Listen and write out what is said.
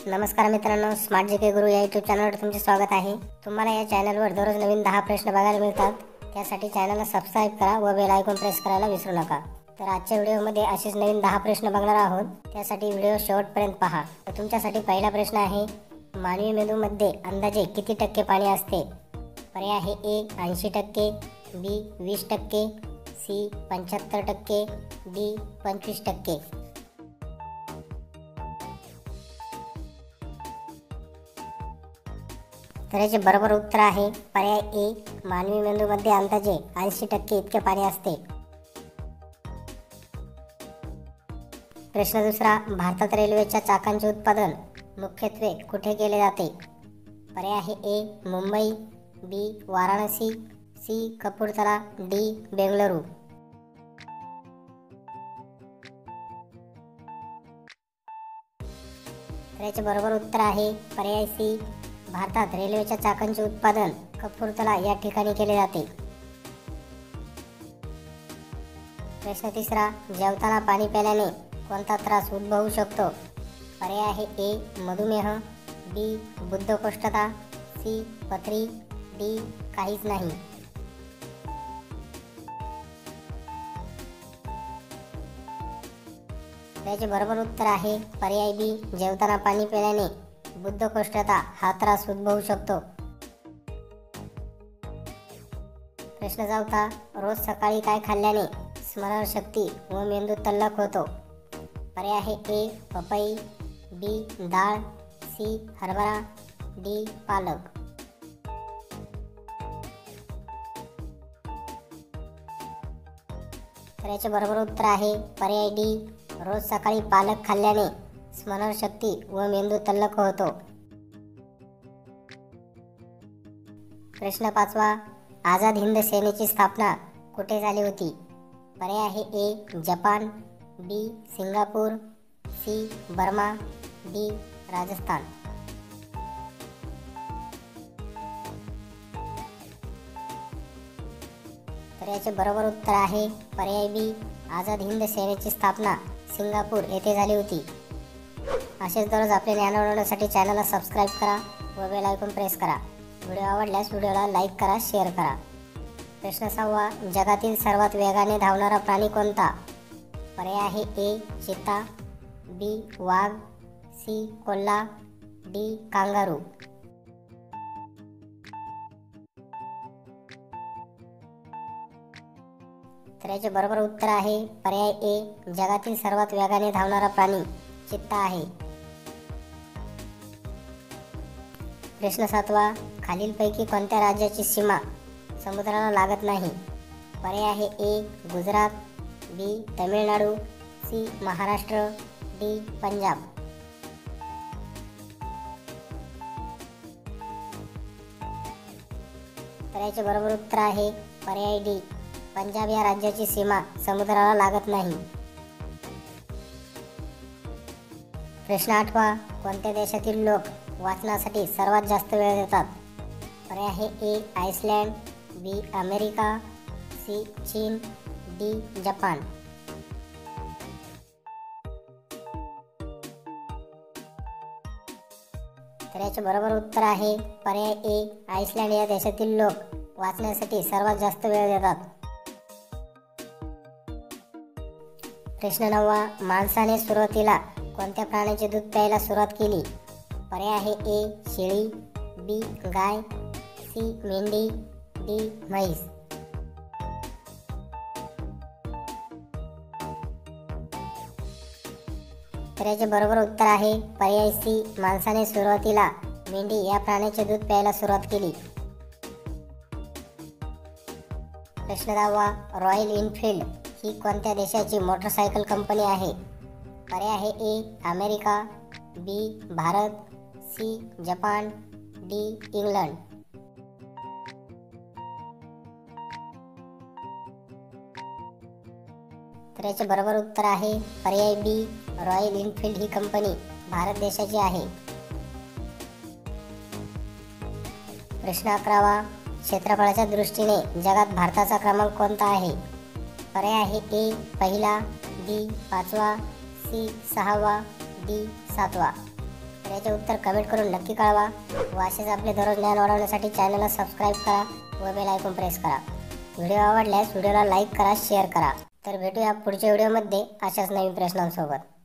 नमस्कार मित्रांनो, smart GK गुरु या यूट्यूब चॅनलवर तुमचे स्वागत आहे। तुम्हाला या चॅनलवर दररोज नवीन 10 प्रश्न बघायला मिळतात। त्यासाठी चॅनलला सबस्क्राइब करा व बेल आयकॉन प्रेस करायला विसरू नका। तर आजच्या व्हिडिओमध्ये असेच नवीन 10 प्रश्न बघणार आहोत। त्यासाठी व्हिडिओ शेवटपर्यंत पहा। तर तुमच्यासाठी पहिला प्रश्न आहे, मानवी मेंदूमध्ये अंदाजे किती टक्के पाणी असते? पर्याय आहे ए 80%, बी 20%, सी 75%, डी 25%। तर याचे बरोबर उत्तर आहे पर्याय ए, मानवी मेंदूमध्ये अंदाजे 80% इतके पाणी असते। प्रश्न दुसरा, भारतात रेल्वेच्या चाकांचे उत्पादन मुख्यत्वे कुठे केले जाते? पर्याय आहे ए मुंबई, बी वाराणसी, सी कपूरथला, डी बेंगळुरू। तर याचे बरोबर उत्तर आहे पर्याय सी, भारतात रेल्वेच्या चाकांचे उत्पादन कपूरथला या ठिकाणी केले जाते। प्रश्न तिसरा, जेवताना पाणी प्यायल्याने कोणता त्रास उद्भवू शकतो? पर्याय आहे ए मधुमेह, बी बद्धकोष्ठता, सी पथरी, डी काहीच नाही। त्याचे बरोबर उत्तर आहे पर्याय बी, जेवताना पाणी प्यायल्याने बद्धकोष्ठता हा त्रास उद्भवू शकतो। प्रश्न चौथा, रोज सकाळी काय खाल्ल्याने स्मरणशक्ती व मेंदू तल्लख होतो? पर्याय आहे ए पपई, बी डाळ, सी हरभरा, डी पालक। तर याचे बरोबर उत्तर आहे पर्याय डी, रोज सकाळी पालक खाल्ल्याने स्मरणशक्ती व मेंदू तल्लख होतो। प्रश्न पाचवा, आझाद हिंद सेनेची स्थापना कुठे झाली होती? पर्याय आहे A Japan, B Singapore, C Burma, D Rajasthan. तर याचे बरोबर उत्तर आहे पर्याय बी, आझाद हिंद सेनेची स्थापना सिंगापूर येथे झाली होती। असेच दररोज आपले ज्ञान वाढवण्यासाठी चॅनलला सबस्क्राइब करा व बेल आयकॉन प्रेस करा। व्हिडिओ आवडल्यास व्हिडिओला लाईक करा, शेअर करा। प्रश्न 6, जगातील सर्वात वेगाने धावणारा प्राणी कोणता? पर्याय आहे ए चिता, बी वाघ, सी कोल्हा, डी कांगारू। तर याचे बरोबर उत्तर आहे पर्याय ए, जगातील सर्वात वेगाने धावणारा प्राणी चित्ता आहे। प्रश्न 7, खालीलपैकी कोणत्या राज्याची सीमा समुद्राला लागत नाही? पर्याय आहे ए गुजरात, बी तमिळनाडू, सी महाराष्ट्र, डी पंजाब। तर याचे बरोबर उत्तर आहे पर्याय डी, पंजाब या राज्याची सीमा समुद्राला लागत नाही। प्रश्न 8, कोणत्या देशातील लोक वाचनासाठी सर्वात जास्त वेळ देतात? पर्याय आहे ए आइसलँड, बी अमेरिका, सी चीन, डी जपान। तर याचे बरोबर उत्तर आहे पर्याय ए, आइसलँड या देशातील लोक वाचण्यासाठी सर्वात जास्त वेळ देतात। प्रश्न 9, माणसाने सुरुवातीला कोणत्या प्राण्याचे दूध प्यायला सुरुवात केली? पर्याय आहे ए शेळी, बी गाय, सी मेंढी, डी म्हैस। तर याचे बरोबर उत्तर आहे पर्याय सी, माणसाने सुरुवातीला मेंढी या प्राण्याचे दूध प्यायला सुरुवात केली। प्रश्न 10, रॉयल एनफील्ड ही कोणत्या देशाची मोटरसायकल कंपनी आहे? पर्याय आहे A America, B Bharat, C Japan, D England. तर याचे बरोबर उत्तर आहे पर्याय बी, रॉयल एनफील्ड ही कंपनी भारत देशाची आहे। प्रश्न 11, क्षेत्रफळाच्या दृष्टीने जगात भारताचा क्रमांक कोणता आहे? पर्याय आहे ए पहिला, बी 5वा, सी 6वा, डी 7वा। तर याचे उत्तर कमेंट करून नक्की कळवा व असेच आपले दररोज ज्ञान वाढवण्यासाठी चॅनलला सबस्क्राईब करा व बेल आयकॉन प्रेस करा. व्हिडिओ आवडल्यास व्हिडिओला लाईक करा, शेअर करा. तर भेटूया पुढच्या व्हिडिओमध्ये अशाच नवीन प्रश्नांसोबत.